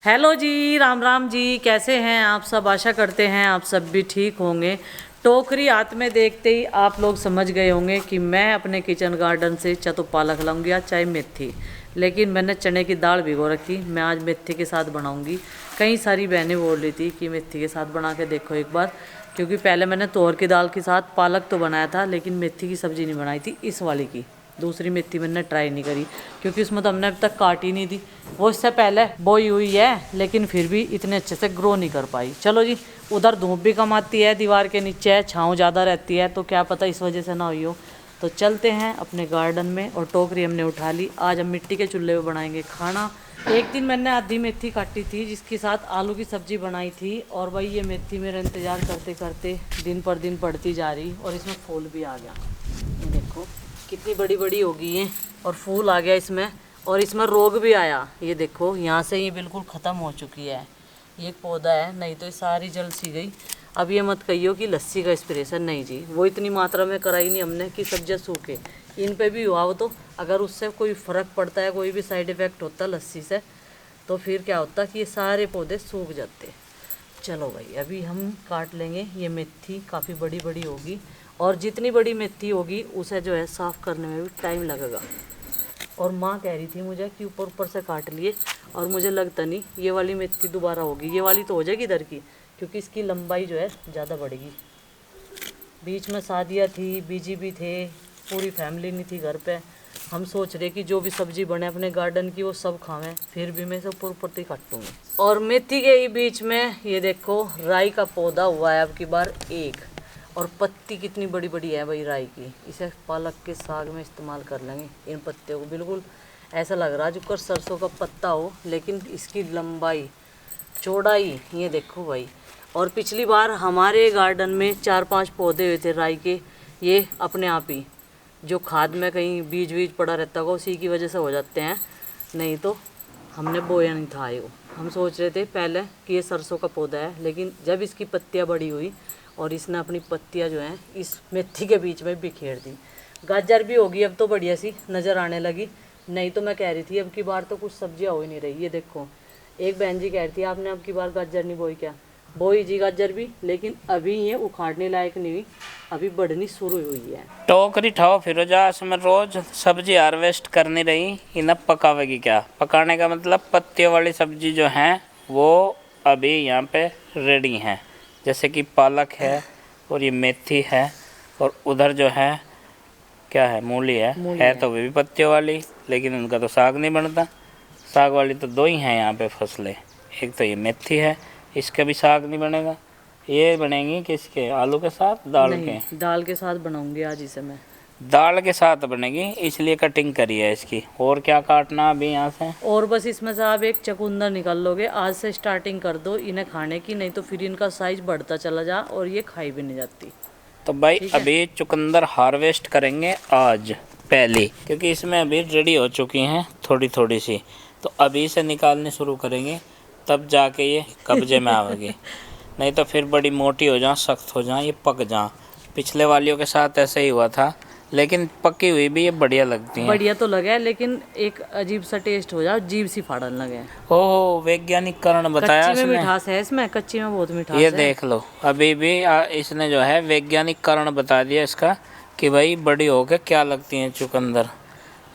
Hello जी, राम राम जी। कैसे हैं आप सब? आशा करते हैं आप सब भी ठीक होंगे। टोकरी हाथ में देखते ही आप लोग समझ गए होंगे कि मैं अपने किचन गार्डन से चाहे तो पालक लाऊंगी या चाहे मेथी। लेकिन मैंने चने की दाल भिगो रखी, मैं आज मेथी के साथ बनाऊंगी। कई सारी बहनें बोल रही थी कि मेथी के साथ बना के देखो एक बार, क्योंकि पहले मैंने तुअर की दाल के साथ पालक तो बनाया था, लेकिन मेथी की सब्ज़ी नहीं बनाई थी इस वाली की। दूसरी मेथी मैंने ट्राई नहीं करी, क्योंकि उसमें तो हमने अब तक काटी नहीं थी। वो इससे पहले बोई हुई है, लेकिन फिर भी इतने अच्छे से ग्रो नहीं कर पाई। चलो जी, उधर धूप भी कम आती है, दीवार के नीचे है, छाँव ज़्यादा रहती है, तो क्या पता इस वजह से ना हुई हो। तो चलते हैं अपने गार्डन में। और टोकरी हमने उठा ली। आज हम मिट्टी के चूल्हे पे बनाएंगे खाना। एक दिन मैंने आधी मेथी काटी थी, जिसके साथ आलू की सब्ज़ी बनाई थी। और भाई ये मेथी मेरा इंतज़ार करते करते दिन पर दिन बढ़ती जा रही, और इसमें फूल भी आ गया। ये देखो कितनी बड़ी बड़ी हो गई है, और फूल आ गया इसमें। और इसमें रोग भी आया। ये देखो यहाँ से ये बिल्कुल ख़त्म हो चुकी है। ये एक पौधा है, नहीं तो ये सारी जल सी गई। अब ये मत कहियो कि लस्सी का इंस्पिरेशन, नहीं जी, वो इतनी मात्रा में कराई नहीं हमने कि सब्जियाँ सूखे। इन पे भी हुआ हो तो अगर उससे कोई फ़र्क पड़ता है, कोई भी साइड इफ़ेक्ट होता लस्सी से, तो फिर क्या होता कि ये सारे पौधे सूख जाते। चलो भाई, अभी हम काट लेंगे। ये मेथी काफ़ी बड़ी बड़ी होगी, और जितनी बड़ी मेथी होगी उसे जो है साफ़ करने में भी टाइम लगेगा। और माँ कह रही थी मुझे कि ऊपर ऊपर से काट लिए, और मुझे लगता नहीं ये वाली मेथी दोबारा होगी। ये वाली तो हो जाएगी इधर की, क्योंकि इसकी लंबाई जो है ज़्यादा बढ़ेगी। बीच में शादियाँ थी, बीजी भी थे, पूरी फैमिली नहीं थी घर पे। हम सोच रहे कि जो भी सब्ज़ी बने अपने गार्डन की वो सब खावें, फिर भी मैं सब ऊपर ऊपर ही काटूँगी। और मेथी के ही बीच में ये देखो राई का पौधा हुआ है अब की बार एक। और पत्ती कितनी बड़ी बड़ी है भाई राई की। इसे पालक के साग में इस्तेमाल कर लेंगे। इन पत्तियों को बिल्कुल ऐसा लग रहा है जो कर सरसों का पत्ता हो, लेकिन इसकी लंबाई चौड़ाई ये देखो भाई। और पिछली बार हमारे गार्डन में 4-5 पौधे हुए थे राई के। ये अपने आप ही जो खाद में कहीं बीज बीज पड़ा रहता होगा उसी की वजह से हो जाते हैं, नहीं तो हमने बोया नहीं था ये। हम सोच रहे थे पहले कि ये सरसों का पौधा है, लेकिन जब इसकी पत्तियाँ बड़ी हुई और इसने अपनी पत्तियाँ जो हैं इस मेथी के बीच में बिखेर दी। गाजर भी होगी अब तो, बढ़िया सी नज़र आने लगी। नहीं तो मैं कह रही थी अब की बार तो कुछ सब्जियाँ हो ही नहीं रही। ये देखो एक बहन जी कह रही थी आपने अब की बार गाजर नहीं बोई क्या? बोई जी गाजर भी, लेकिन अभी ये उखाड़ने लायक नहीं हुई, अभी बढ़नी शुरू हुई है। टोकरी ठाओ फिरोजा, इसमें रोज सब्जी हार्वेस्ट करनी रही, इन्हें पकावेगी क्या? पकाने का मतलब पत्तियों वाली सब्जी जो है वो अभी यहाँ पे रेडी हैं। जैसे कि पालक है, और ये मेथी है, और उधर जो है क्या है, मूली है तो वे भी पत्तियों वाली, लेकिन उनका तो साग नहीं बनता। साग वाली तो दो ही हैं यहाँ पे फसलें, एक तो ये मेथी है, इसका भी साग नहीं बनेगा। ये बनेंगी किसके? आलू के साथ, दाल के? नहीं, दाल के साथ बनाऊंगी आज इसे मैं। दाल के साथ बनेगी, इसलिए कटिंग करी है इसकी। और क्या काटना अभी यहाँ से? और बस इसमें से आप एक चकुंदर निकाल लोगे। आज से स्टार्टिंग कर दो इन्हें खाने की, नहीं तो फिर इनका साइज बढ़ता चला जा और ये खाई भी नहीं जाती। तो भाई अभी चुकंदर हार्वेस्ट करेंगे आज पहले, क्योंकि इसमें अभी रेडी हो चुकी हैं थोड़ी थोड़ी सी। तो अभी से निकालने शुरू करेंगे, तब जाके ये कब्जे में आवेगी। नहीं तो फिर बड़ी मोटी हो जाए, सख्त हो जाए, ये पक जाए। पिछले वालियों के साथ ऐसे ही हुआ था, लेकिन पकी हुई भी ये बढ़िया लगती हैं। बढ़िया तो लगे, लेकिन एक अजीब सा टेस्ट हो जाए, अजीब सी फाड़न लगे। ओहो, वैज्ञानिक कारण बताया कच्ची में इसने। मिठास है इसमें, कच्ची में बहुत मिठास ये है। देख लो, अभी भी इसने जो है वैज्ञानिक कारण बता दिया इसका कि भाई बड़ी होके क्या लगती हैं चुकंदर।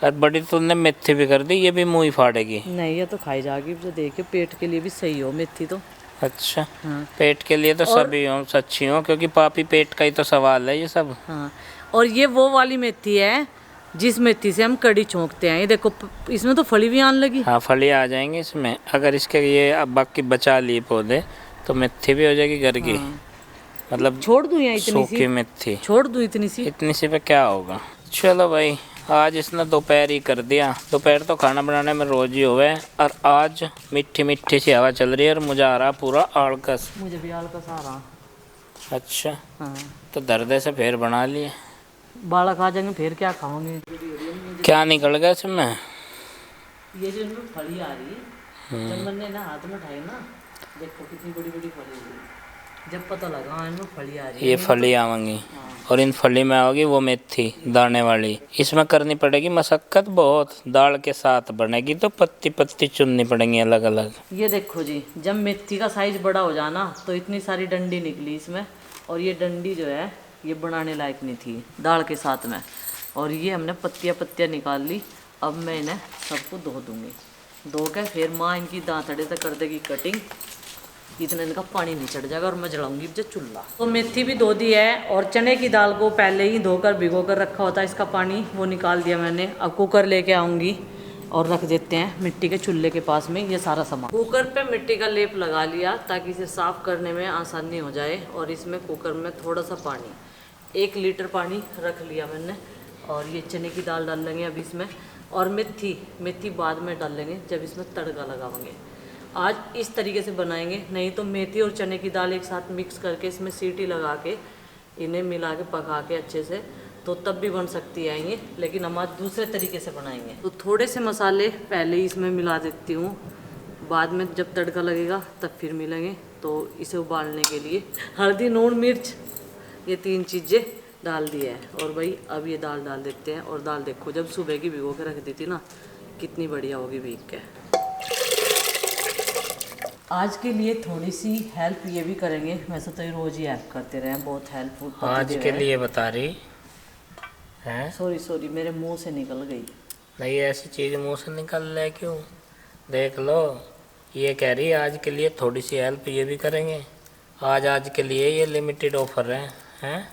और बड़ी तुमने मेथी भी कर दी, ये भी मुँह ही फाड़ेगी। नहीं, ये तो खाई जाएगी जो देखिए, पेट के लिए भी सही हो मेथी तो। अच्छा, हाँ। पेट के लिए तो सभी हो, सच्ची हो, क्योंकि पापी पेट का ही तो सवाल है ये सब। हाँ, और ये वो वाली मेथी है जिस मेथी से हम कड़ी छोंकते हैं। ये देखो इसमें तो फली भी आने लगी। हाँ, फली आ जाएंगे इसमें। अगर इसके ये अब बाकी बचा लिए पौधे तो मेथी भी हो जाएगी घर की। हाँ। मतलब छोड़ दूं यहाँ इतनी सी? सूखी मेथी छोड़ दूं इतनी सी? इतनी सी पे क्या होगा। चलो भाई, आज इसने दोपहर ही कर दिया। दोपहर तो खाना बनाने में रोज ही हुए, और आज मीठी मीठी सी हवा चल रही है और मुझे आ रहा पूरा आलकस। मुझे भी आलकस आ रहा। अच्छा, हाँ, तो दर्द से फिर बना लिए। बालक आ जाएंगे फिर क्या खाओगे? क्या निकल गया इसमें? ये जो इनमें फली आ रही, जब मैंने ना हाथ में उठाई ना, देखो कितनी बड़ी बड़ी फली हुई। जब पता लगा इनमें फली आ रही है। ये फली आवेंगी और इन फली में आओगी वो मेथी दाने वाली। इसमें करनी पड़ेगी मशक्कत बहुत, दाल के साथ बनेगी तो पत्ती पत्ती चुननी पड़ेंगी अलग अलग। ये देखो जी, जब मेथी का साइज बड़ा हो जाना तो इतनी सारी डंडी निकली इसमें, और ये डंडी जो है ये बनाने लायक नहीं थी दाल के साथ में। और ये हमने पत्तियाँ पत्तियाँ निकाल ली। अब मैं इन्हें सबको धो दूँगी, धो के फिर माँ इनकी दांतड़े तक कर देगी कटिंग, इतना इनका पानी नहीं चढ़ जाएगा और मैं जलाऊंगी जो चूल्हा। तो मेथी भी धो दी है और चने की दाल को पहले ही धोकर भिगो कर रखा होता है, इसका पानी वो निकाल दिया मैंने। अब कुकर लेके आऊँगी और रख देते हैं मिट्टी के चूल्हे के पास में ये सारा सामान। कुकर पे मिट्टी का लेप लगा लिया ताकि इसे साफ़ करने में आसानी हो जाए। और इसमें कुकर में थोड़ा सा पानी, 1 लीटर पानी रख लिया मैंने। और ये चने की दाल डाल लेंगे अब इसमें, और मेथी बाद में डाल लेंगे जब इसमें तड़का लगाएंगे। आज इस तरीके से बनाएंगे, नहीं तो मेथी और चने की दाल एक साथ मिक्स करके इसमें सीटी लगा के इन्हें मिला के पका के अच्छे से तो तब भी बन सकती है ये, लेकिन हम आज दूसरे तरीके से बनाएंगे। तो थोड़े से मसाले पहले ही इसमें मिला देती हूँ, बाद में जब तड़का लगेगा तब फिर मिलेंगे। तो इसे उबालने के लिए हल्दी नून मिर्च ये 3 चीज़ें डाल दी है। और भाई अब ये दाल डाल देते हैं। और दाल देखो जब सुबह की भिगो के रख दी थी ना, कितनी बढ़िया होगी भीग के। आज के लिए थोड़ी सी हेल्प ये भी करेंगे, वैसे तो ये रोज़ ही हेल्प करते रहे हैं, बहुत हेल्पफुल। आज के लिए बता रही हैं? सॉरी मेरे मुंह से निकल गई। नहीं, ऐसी चीज़ मुंह से निकल रहा क्यों? देख लो, ये कह रही आज के लिए थोड़ी सी हेल्प ये भी करेंगे। आज के लिए ये लिमिटेड ऑफर हैं।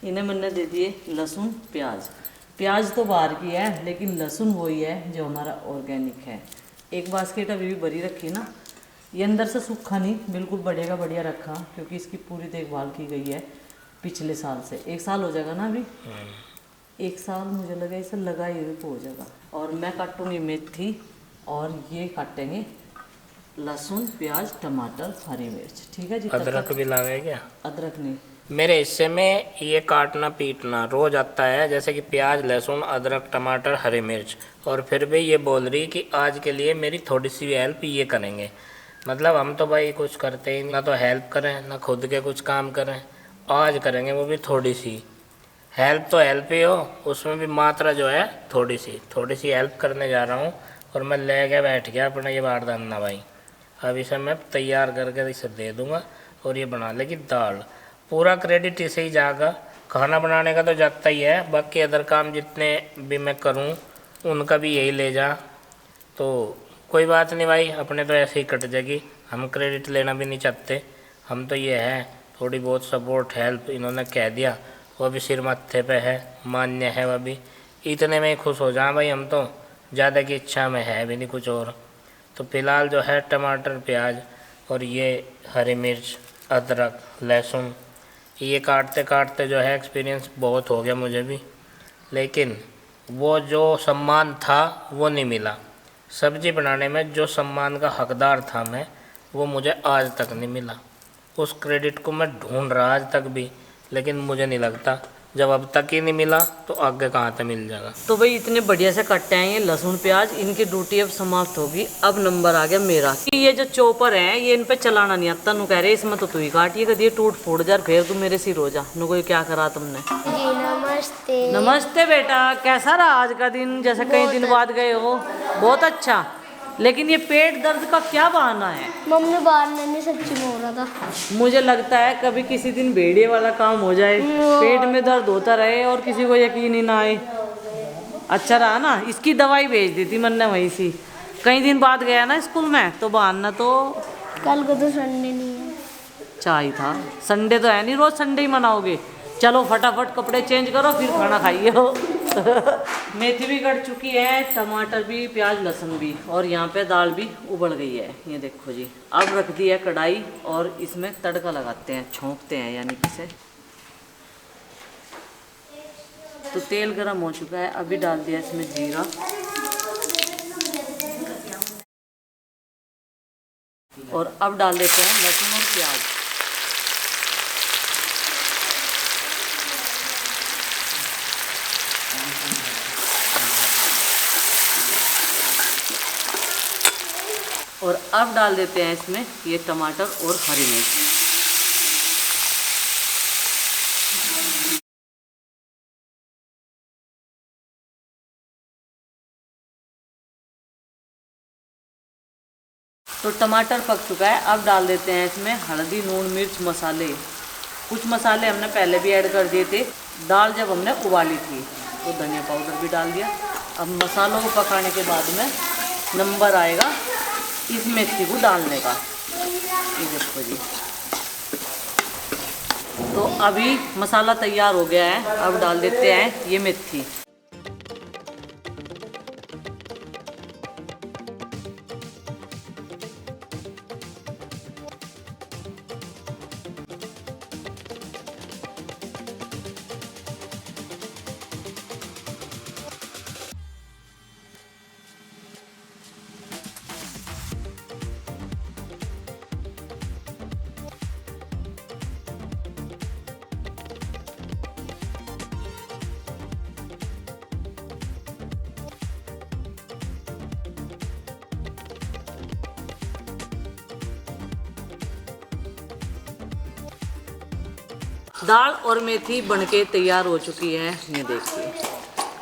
इन्हें मैंने दे दिए लहसुन प्याज तो बाहर की है, लेकिन लहसुन वही है जो हमारा ऑर्गेनिक है। एक बास्केट अभी भी भरी रखी ना, ये अंदर से सूखा नहीं, बिल्कुल बढ़िया का बढ़िया रखा, क्योंकि इसकी पूरी देखभाल की गई है पिछले साल से। 1 साल हो जाएगा ना अभी, 1 साल मुझे लगा इसे लगा ही हो जाएगा। और मैं काटूंगी मेथी और ये काटेंगे लहसुन प्याज टमाटर हरी मिर्च। ठीक है जी। अदरक भी लावे क्या? अदरक नहीं, मेरे हिस्से में ये काटना पीटना रोज आता है, जैसे कि प्याज लहसुन अदरक टमाटर हरी मिर्च। और फिर भी ये बोल रही कि आज के लिए मेरी थोड़ी सी हेल्प ये करेंगे। मतलब हम तो भाई कुछ करते ही ना, तो हेल्प करें ना खुद के कुछ काम करें। आज करेंगे वो भी थोड़ी सी हेल्प, तो हेल्प ही हो, उसमें भी मात्रा जो है थोड़ी सी हेल्प करने जा रहा हूँ। और मैं ले के बैठ गया अपना ये बारदाना भाई। अब इसे मैं तैयार करके इसे दे दूँगा और ये बना लेगी दाल। पूरा क्रेडिट इसे ही जाएगा, खाना बनाने का तो जाता ही है, बाकी अदर काम जितने भी मैं करूं उनका भी यही ले जा। तो कोई बात नहीं भाई, अपने तो ऐसे ही कट जाएगी, हम क्रेडिट लेना भी नहीं चाहते। हम तो ये है थोड़ी बहुत सपोर्ट हेल्प इन्होंने कह दिया, वो भी सिर मत्थे पे है, मान्य है, वह भी इतने में ही खुश हो जाए भाई। हम तो ज़्यादा की इच्छा में है भी नहीं कुछ और। तो फिलहाल जो है टमाटर प्याज और ये हरी मिर्च अदरक लहसुन ये काटते काटते जो है एक्सपीरियंस बहुत हो गया मुझे भी, लेकिन वो जो सम्मान था वो नहीं मिला। सब्जी बनाने में जो सम्मान का हकदार था मैं, वो मुझे आज तक नहीं मिला। उस क्रेडिट को मैं ढूंढ रहा आज तक भी, लेकिन मुझे नहीं लगता जब अब तक ही नहीं मिला तो आगे कहाँ तक मिल जाएगा। तो भाई इतने बढ़िया से कट्टे हैं ये लहसुन प्याज, इनकी ड्यूटी अब समाप्त होगी। अब नंबर आ गया मेरा कि ये जो चॉपर है ये इन पे चलाना नहीं आता। नु कह रहे इसमें तो तू ही काटिए, कभी टूट फूट जा फिर तू मेरे सिर हो जा। नु कोई क्या करा तुमने? जी नमस्ते। नमस्ते बेटा, कैसा रहा आज का दिन? जैसे कई दिन बाद गए हो। बहुत अच्छा, लेकिन ये पेट दर्द का क्या बहाना है? मम्मी बाहर नहीं सच्ची में हो रहा था। मुझे लगता है कभी किसी दिन भेड़िए वाला काम हो जाए, पेट में दर्द होता रहे और किसी को यकीन ही ना आए। अच्छा रहा ना, इसकी दवाई भेज दी थी मैंने वहीं से। कई दिन बाद गया ना स्कूल में, तो बहाना तो कल को तो संडे नहीं है। चाय था, संडे तो है नहीं, रोज संडे ही मनाओगे। चलो फटाफट कपड़े चेंज करो फिर खाना खाइए हो। मेथी भी कट चुकी है, टमाटर भी प्याज लहसुन भी, और यहाँ पे दाल भी उबल गई है। ये देखो जी, अब रख दी है कढ़ाई और इसमें तड़का लगाते हैं, छोंकते हैं यानी कि से। तो तेल गरम हो चुका है, अभी डाल दिया इसमें जीरा और अब डाल देते हैं लहसुन और प्याज। और अब डाल देते हैं इसमें ये टमाटर और हरी मिर्च। तो टमाटर पक चुका है। अब डाल देते हैं इसमें हल्दी, नून, मिर्च, मसाले। कुछ मसाले हमने पहले भी ऐड कर दिए थे दाल जब हमने उबाली थी, तो धनिया पाउडर भी डाल दिया। अब मसालों को पकाने के बाद में नंबर आएगा इस मेथी को डालने का। ये देखो जी, तो अभी मसाला तैयार हो गया है। अब डाल देते हैं ये मेथी। दाल और मेथी बनके तैयार हो चुकी है। ये देखिए,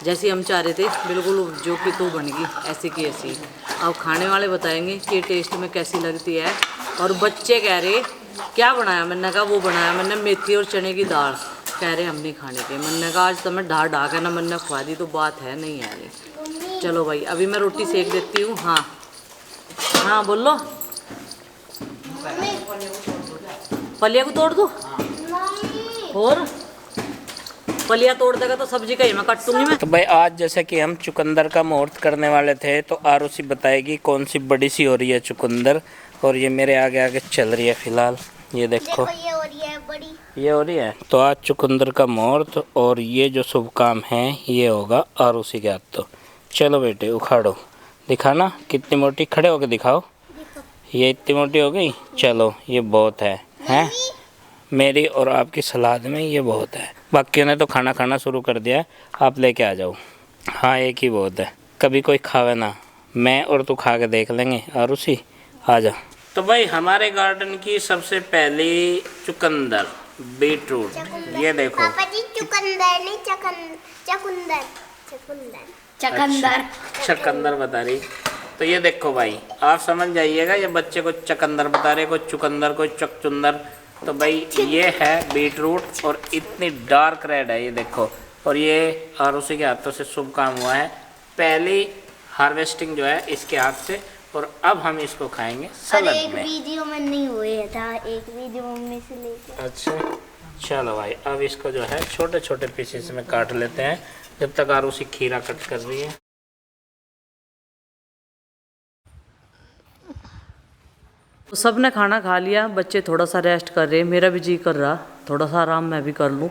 जैसी हम चाह रहे थे बिल्कुल जो कि तो बन गई ऐसी की ऐसी। अब खाने वाले बताएंगे कि टेस्ट में कैसी लगती है। और बच्चे कह रहे क्या बनाया, मैंने कहा वो बनाया मैंने मेथी और चने की दाल। कह रहे हम नहीं खाने के। मैंने कहा आज तो मैं ढा ढा के ना मैंने खुआ दी तो बात है नहीं है ये। चलो भाई अभी मैं रोटी सेक देती हूँ। हाँ हाँ बोलो। फलिया को तोड़ दूँ और फलिया तोड़ देगा तो सब्जी का ही मैं काटूंगी मैं। तो भाई आज जैसे कि हम चुकंदर का मुहूर्त करने वाले थे, तो आरुषि बताएगी कौन सी बड़ी सी हो रही है चुकंदर। और ये मेरे आगे आगे चल रही है फिलहाल। ये देखो ये हो रही है बड़ी, ये हो रही है। तो आज चुकंदर का मुहूर्त और ये जो शुभ काम है ये होगा आरुषि के हाथ। तो चलो बेटे उखाड़ो, दिखाना कितनी मोटी, खड़े होके दिखाओ। ये इतनी मोटी हो गई, चलो ये बहुत है हैं? मेरी और आपकी सलाद में ये बहुत है। बाकियों ने तो खाना खाना शुरू कर दिया है, आप लेके आ जाओ। हाँ एक ही बहुत है, कभी कोई खावे ना, मैं और तू खा के देख लेंगे। आरुषि आ जा। तो भाई हमारे गार्डन की सबसे पहली चुकंदर, बीटरूट, ये देखो। पापा जी चुकंदर नहीं चकुंदर चकुंदर चकुंदर चकंदर बता रही। तो ये देखो भाई, आप समझ जाइएगा, ये बच्चे को चकंदर बता रहे, कोई चुकंदर कोई चकचुंदर। तो भाई ये है बीटरूट और इतनी डार्क रेड है ये देखो। और ये आरुषि के हाथों से शुभ काम हुआ है, पहली हार्वेस्टिंग जो है इसके हाथ से। और अब हम इसको खाएंगे सलाद एक में। वीडियो में नहीं हुए था, एक वीडियो मम्मी से लेके। अच्छा चलो भाई, अब इसको जो है छोटे छोटे पीसेस में काट लेते हैं जब तक आरुषि खीरा कट कर रही है। तो सब ने खाना खा लिया, बच्चे थोड़ा सा रेस्ट कर रहे हैं। मेरा भी जी कर रहा थोड़ा सा आराम मैं भी कर लूँ,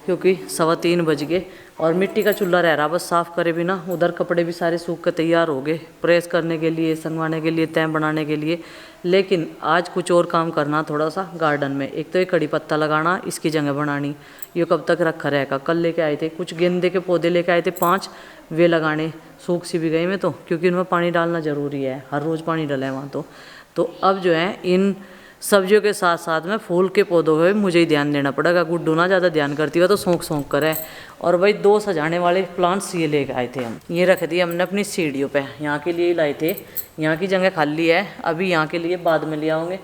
क्योंकि 3:15 बज गए। और मिट्टी का चूल्हा रह रहा, बस साफ़ करे भी ना। उधर कपड़े भी सारे सूख के तैयार हो गए, प्रेस करने के लिए, संगवाने के लिए, तय बनाने के लिए। लेकिन आज कुछ और काम करना थोड़ा सा गार्डन में। एक तो ये कड़ी पत्ता लगाना, इसकी जगह बनानी। ये कब तक रखा रहेगा। कल लेके आए थे कुछ गेंदे के पौधे, लेके आए थे 5, वे लगाने सूख सी भी गए में, तो क्योंकि उनमें पानी डालना ज़रूरी है, हर रोज़ पानी डले वहाँ। तो अब जो है इन सब्जियों के साथ साथ में फूल के पौधों पे मुझे ही ध्यान देना पड़ेगा। गुड्डू ना ज़्यादा ध्यान करती है तो सौंक करे। और भाई 2 सजाने वाले प्लांट्स ये लेके आए थे हम, ये रख दिए हमने अपनी सीढ़ियों पे। यहाँ के लिए लाए थे, यहाँ की जगह खाली है, अभी यहाँ के लिए बाद में ले आओगे।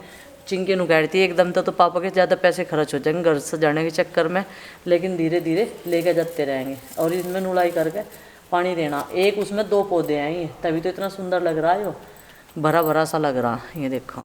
चिंके नु कह रही थी एकदम तो पापा के ज़्यादा पैसे खर्च हो जाएंगे घर सजाने के चक्कर में, लेकिन धीरे धीरे लेके जाते रहेंगे। और इसमें नुलाई करके पानी देना। एक उसमें 2 पौधे हैं ये, तभी तो इतना सुंदर लग रहा है, यो भरा भरा सा लग रहा। ये देखो